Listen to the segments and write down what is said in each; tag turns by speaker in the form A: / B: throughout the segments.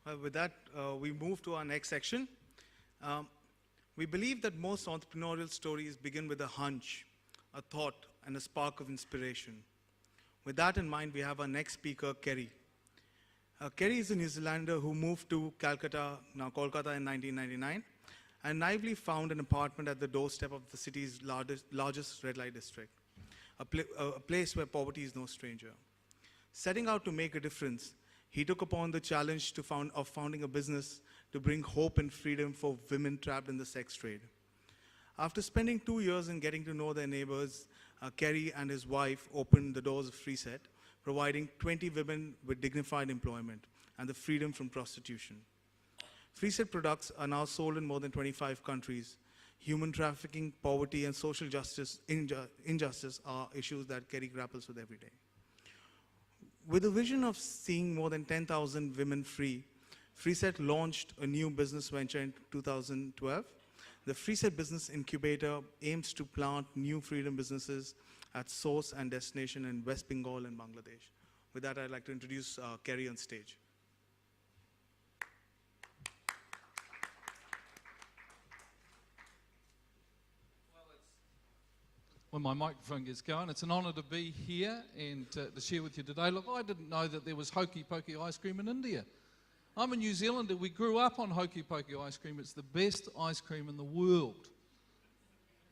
A: Well, with that, we move to our next section. Um, we believe that most entrepreneurial stories begin with a hunch, a thought, and a spark of inspiration. With that in mind, we have our next speaker, Kerry. Kerry is a New Zealander who moved to Calcutta, now Kolkata, in 1999, and naively found an apartment at the doorstep of the city's largest red light district, a place where poverty is no stranger. Setting out to make a difference, he took upon the challenge of founding a business to bring hope and freedom for women trapped in the sex trade. After spending 2 years in getting to know their neighbors, Kerry and his wife opened the doors of FreeSet, providing 20 women with dignified employment and the freedom from prostitution. FreeSet products are now sold in more than 25 countries. Human trafficking, poverty, and social injustice are issues that Kerry grapples with every day. With a vision of seeing more than 10,000 women free, FreeSet launched a new business venture in 2012. The FreeSet Business Incubator aims to plant new freedom businesses at source and destination in West Bengal and Bangladesh. With that, I'd like to introduce Kerry on stage.
B: When my microphone gets going, it's an honour to be here and to share with you today. Look, I didn't know that there was hokey pokey ice cream in India. I'm a New Zealander. We grew up on hokey pokey ice cream. It's the best ice cream in the world.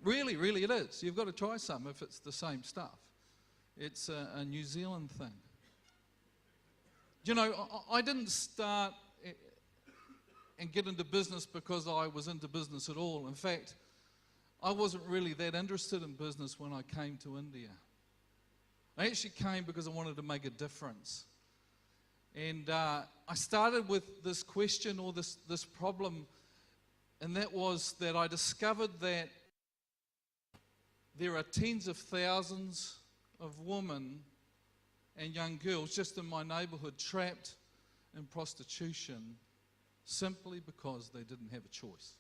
B: Really, really it is. You've got to try some if it's the same stuff. It's a New Zealand thing. You know, I didn't start and get into business because I was into business at all. In fact, I wasn't really that interested in business when I came to India. I actually came because I wanted to make a difference. And I started with this question or this problem, and that was that I discovered that there are tens of thousands of women and young girls just in my neighbourhood trapped in prostitution simply because they didn't have a choice.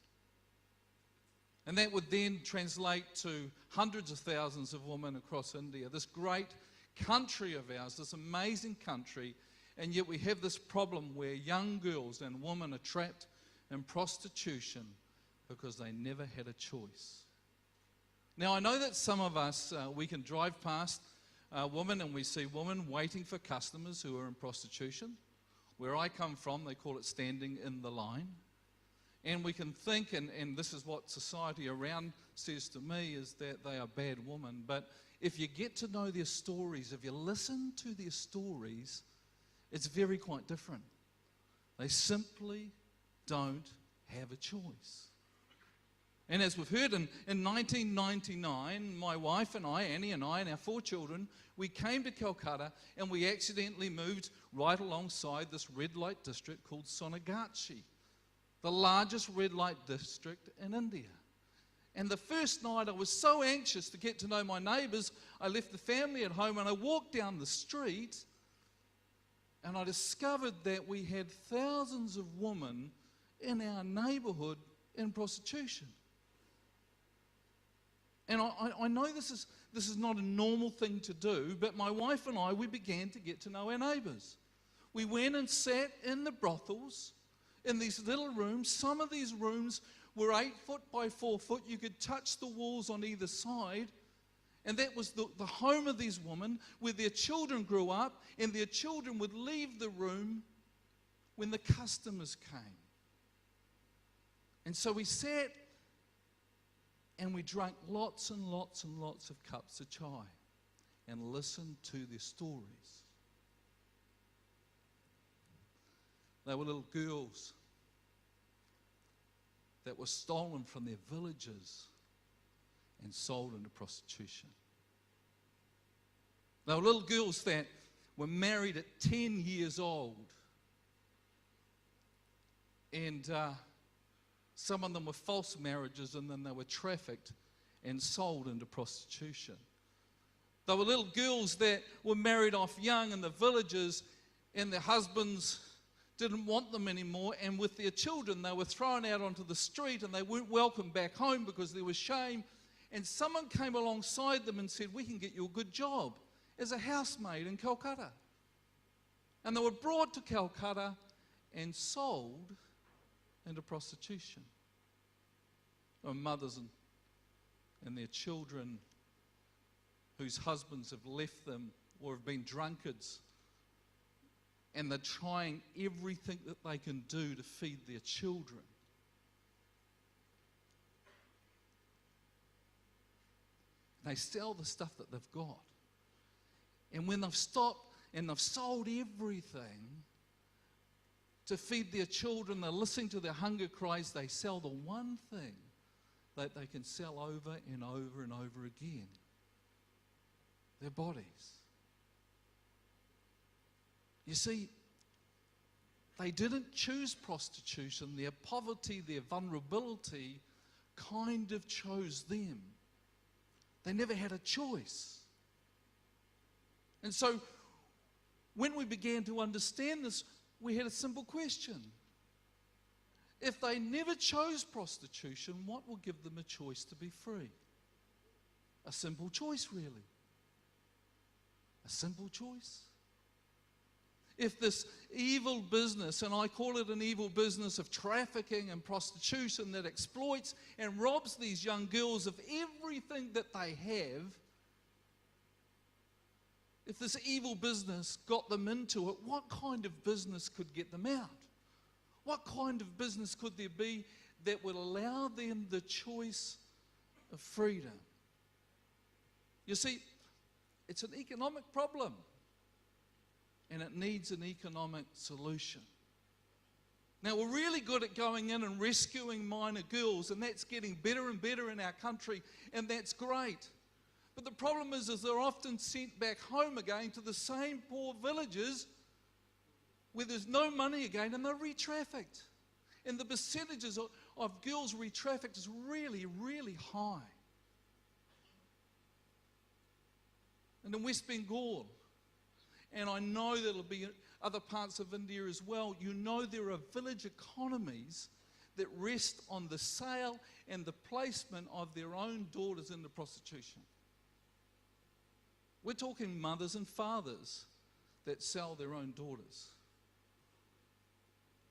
B: And that would then translate to hundreds of thousands of women across India, this great country of ours, this amazing country, and yet we have this problem where young girls and women are trapped in prostitution because they never had a choice. Now, I know that some of us, we can drive past women and we see women waiting for customers who are in prostitution. Where I come from, they call it standing in the line. And we can think, and this is what society around says to me, is that they are bad women. But if you get to know their stories, if you listen to their stories, it's very quite different. They simply don't have a choice. And as we've heard, in 1999, my wife and I, Annie and I, and our 4 children, we came to Calcutta and we accidentally moved right alongside this red light district called Sonagachi, the largest red light district in India. And the first night I was so anxious to get to know my neighbours, I left the family at home and I walked down the street and I discovered that we had thousands of women in our neighbourhood in prostitution. And I know this is not a normal thing to do, but my wife and I, we began to get to know our neighbours. We went and sat in the brothels, in these little rooms. Some of these rooms were 8 foot by 4 foot. You could touch the walls on either side. And that was the home of these women, where their children grew up, and their children would leave the room when the customers came. And so we sat and we drank lots and lots and lots of cups of chai and listened to their stories. They were little girls that were stolen from their villages and sold into prostitution. They were little girls that were married at 10 years old. And some of them were false marriages, and then they were trafficked and sold into prostitution. They were little girls that were married off young in the villages, and their husbands didn't want them anymore, and with their children they were thrown out onto the street and they weren't welcome back home because there was shame. And someone came alongside them and said, "We can get you a good job as a housemaid in Calcutta." And they were brought to Calcutta and sold into prostitution. Or mothers and their children whose husbands have left them or have been drunkards, and they're trying everything that they can do to feed their children. They sell the stuff that they've got. And when they've stopped and they've sold everything to feed their children, they're listening to their hunger cries, they sell the one thing that they can sell over and over and over again: their bodies. You see, they didn't choose prostitution. Their poverty, their vulnerability kind of chose them. They never had a choice. And so when we began to understand this, we had a simple question. If they never chose prostitution, what will give them a choice to be free? A simple choice, really. A simple choice. If this evil business, and I call it an evil business of trafficking and prostitution that exploits and robs these young girls of everything that they have, if this evil business got them into it, what kind of business could get them out? What kind of business could there be that would allow them the choice of freedom? You see, it's an economic problem, and it needs an economic solution. Now, we're really good at going in and rescuing minor girls, and that's getting better and better in our country, and that's great. But the problem is they're often sent back home again to the same poor villages where there's no money again, and they're re-trafficked. And the percentages of girls re-trafficked is really, really high. And in West Bengal, and I know there'll be other parts of India as well, you know there are village economies that rest on the sale and the placement of their own daughters into prostitution. We're talking mothers and fathers that sell their own daughters.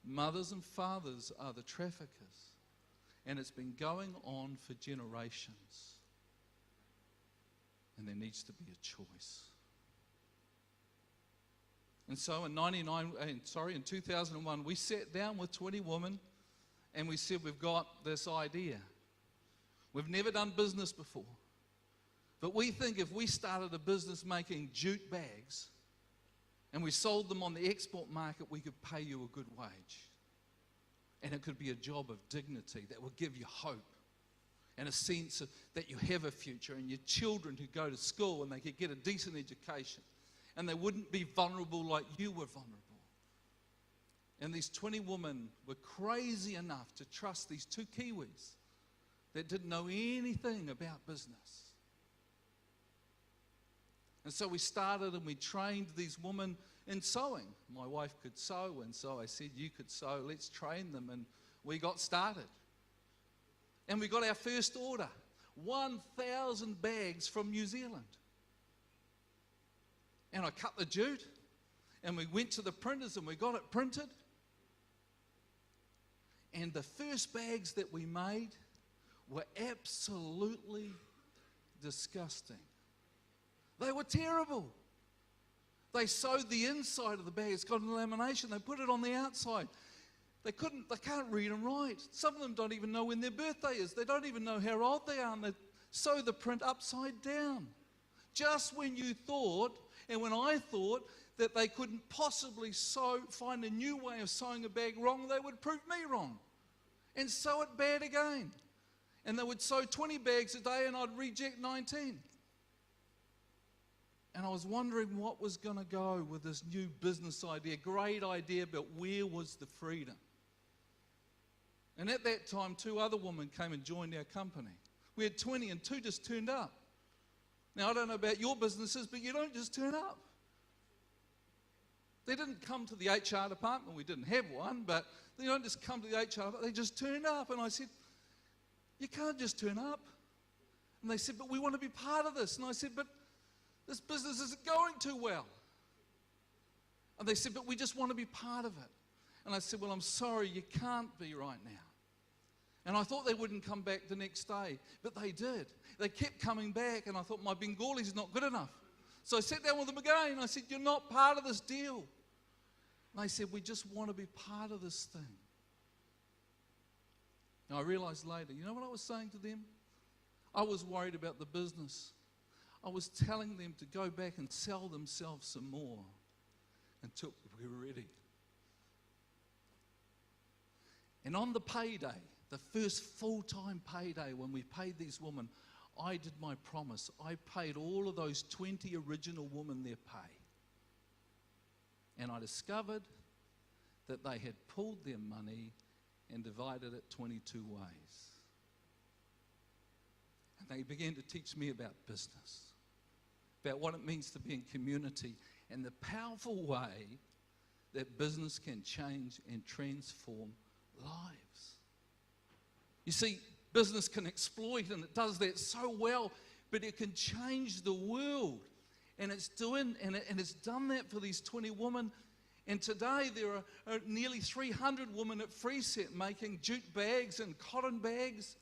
B: Mothers and fathers are the traffickers, and it's been going on for generations. And there needs to be a choice. And so in 2001, we sat down with 20 women and we said, we've got this idea. We've never done business before. But we think if we started a business making jute bags and we sold them on the export market, we could pay you a good wage. And it could be a job of dignity that would give you hope and a sense that you have a future, and your children who go to school and they could get a decent education and they wouldn't be vulnerable like you were vulnerable. And these 20 women were crazy enough to trust these two Kiwis that didn't know anything about business. And so we started and we trained these women in sewing. My wife could sew, and so I said, you could sew, let's train them. And we got started. And we got our first order, 1,000 bags from New Zealand. And I cut the jute, and we went to the printers and we got it printed. And the first bags that we made were absolutely disgusting. They were terrible. They sewed the inside of the bag. It's got lamination. They put it on the outside. They can't read and write. Some of them don't even know when their birthday is. They don't even know how old they are, and they sew the print upside down. Just when you thought, and when I thought, that they couldn't possibly find a new way of sewing a bag wrong, they would prove me wrong and sew it bad again. And they would sew 20 bags a day, and I'd reject 19. And I was wondering what was going to go with this new business idea. Great idea, but where was the freedom? And at that time, 2 other women came and joined our company. We had 20, and 2 just turned up. Now, I don't know about your businesses, but you don't just turn up. They didn't come to the HR department. We didn't have one, but they don't just come to the HR department. They just turned up. And I said, you can't just turn up. And they said, but we want to be part of this. And I said, but this business isn't going too well. And they said, but we just want to be part of it. And I said, well, I'm sorry, you can't be right now. And I thought they wouldn't come back the next day, but they did. They kept coming back, and I thought my Bengali is not good enough. So I sat down with them again, and I said, you're not part of this deal. And they said, we just want to be part of this thing. And I realized later, you know what I was saying to them? I was worried about the business. I was telling them to go back and sell themselves some more until we were ready. And on the payday, the first full-time payday when we paid these women, I did my promise. I paid all of those 20 original women their pay. And I discovered that they had pulled their money and divided it 22 ways. And they began to teach me about business, about what it means to be in community, and the powerful way that business can change and transform lives. You see, business can exploit, and it does that so well, but it can change the world. And it's done that for these 20 women. And today there are nearly 300 women at Freeset making jute bags and cotton bags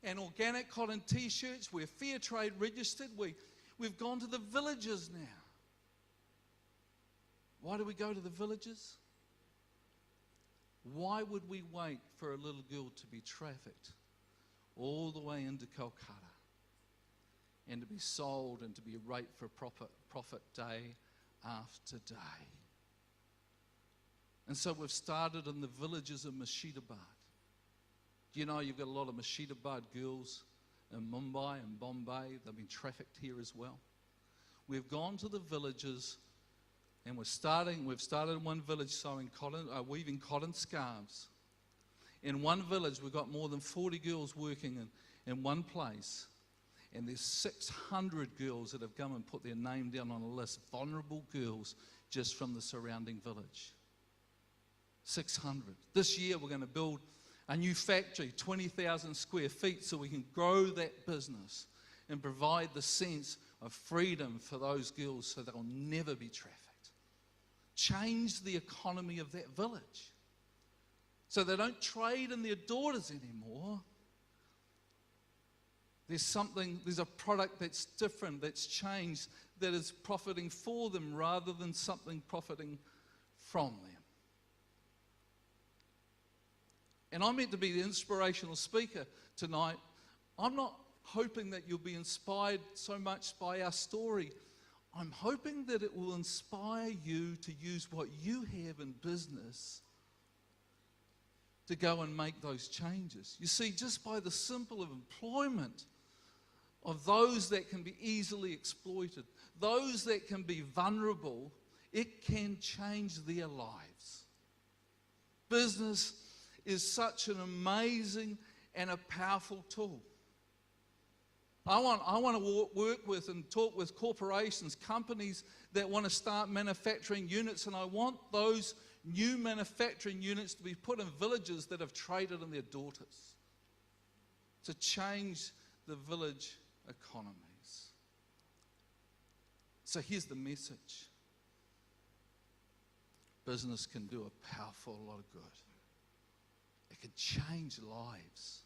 B: and organic cotton t-shirts. We're fair trade registered. We've gone to the villages now. Why do we go to the villages? Why would we wait for a little girl to be trafficked all the way into Calcutta and to be sold and to be raped for profit day after day? And so we've started in the villages of Murshidabad. Do you know you've got a lot of Murshidabad girls in Mumbai and Bombay? They've been trafficked here as well. We've gone to the villages, and we've started in one village weaving cotton scarves. In one village, we've got more than 40 girls working in one place. And there's 600 girls that have come and put their name down on a list, vulnerable girls just from the surrounding village. 600. This year, we're going to build a new factory, 20,000 square feet, so we can grow that business and provide the sense of freedom for those girls so they'll never be trafficked. Change the economy of that village so they don't trade in their daughters anymore. There's a product that's different, that's changed, that is profiting for them rather than something profiting from them. And I'm meant to be the inspirational speaker tonight. I'm not hoping that you'll be inspired so much by our story. I'm hoping that it will inspire you to use what you have in business to go and make those changes. You see, just by the simple of employment of those that can be easily exploited, those that can be vulnerable, it can change their lives. Business is such an amazing and a powerful tool. I want to work with and talk with corporations, companies that want to start manufacturing units, and I want those new manufacturing units to be put in villages that have traded in their daughters to change the village economies. So here's the message. Business can do a powerful lot of good. It can change lives.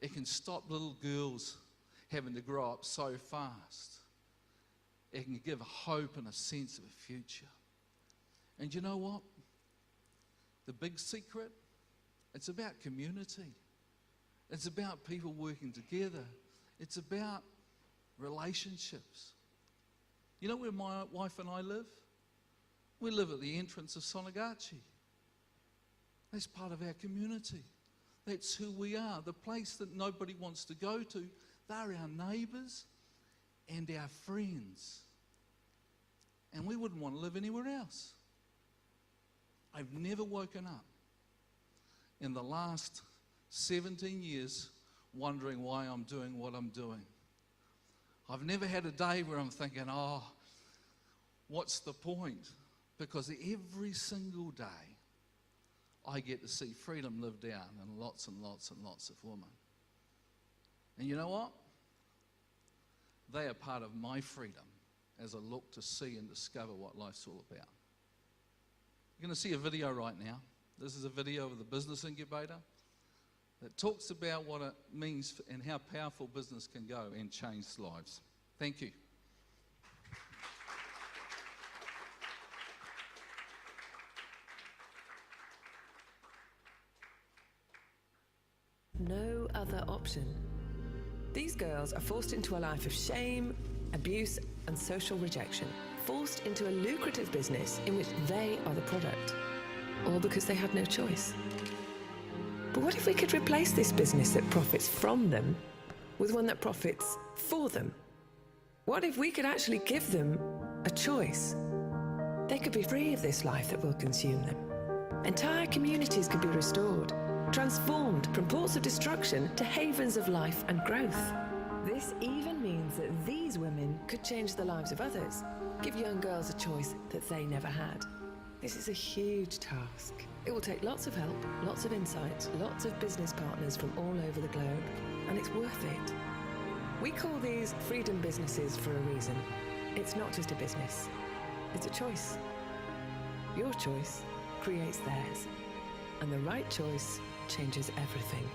B: It can stop little girls having to grow up so fast. It can give hope and a sense of a future. And you know what? The big secret, it's about community. It's about people working together. It's about relationships. You know where my wife and I live? We live at the entrance of Sonagachi. That's part of our community. That's who we are. The place that nobody wants to go to, they're our neighbours and our friends. And we wouldn't want to live anywhere else. I've never woken up in the last 17 years wondering why I'm doing what I'm doing. I've never had a day where I'm thinking, oh, what's the point? Because every single day I get to see freedom lived out in lots and lots and lots of women. And you know what? They are part of my freedom as I look to see and discover what life's all about. You're going to see a video right now. This is a video of the Business Incubator that talks about what it means and how powerful business can go and change lives. Thank you.
C: No other option. These girls are forced into a life of shame, abuse, and social rejection. Forced into a lucrative business in which they are the product. All because they had no choice. But what if we could replace this business that profits from them with one that profits for them? What if we could actually give them a choice? They could be free of this life that will consume them. Entire communities could be restored, transformed from ports of destruction to havens of life and growth. This even means that these women could change the lives of others, give young girls a choice that they never had. This is a huge task. It will take lots of help, lots of insight, lots of business partners from all over the globe, and it's worth it. We call these freedom businesses for a reason. It's not just a business, it's a choice. Your choice creates theirs, and the right choice changes everything.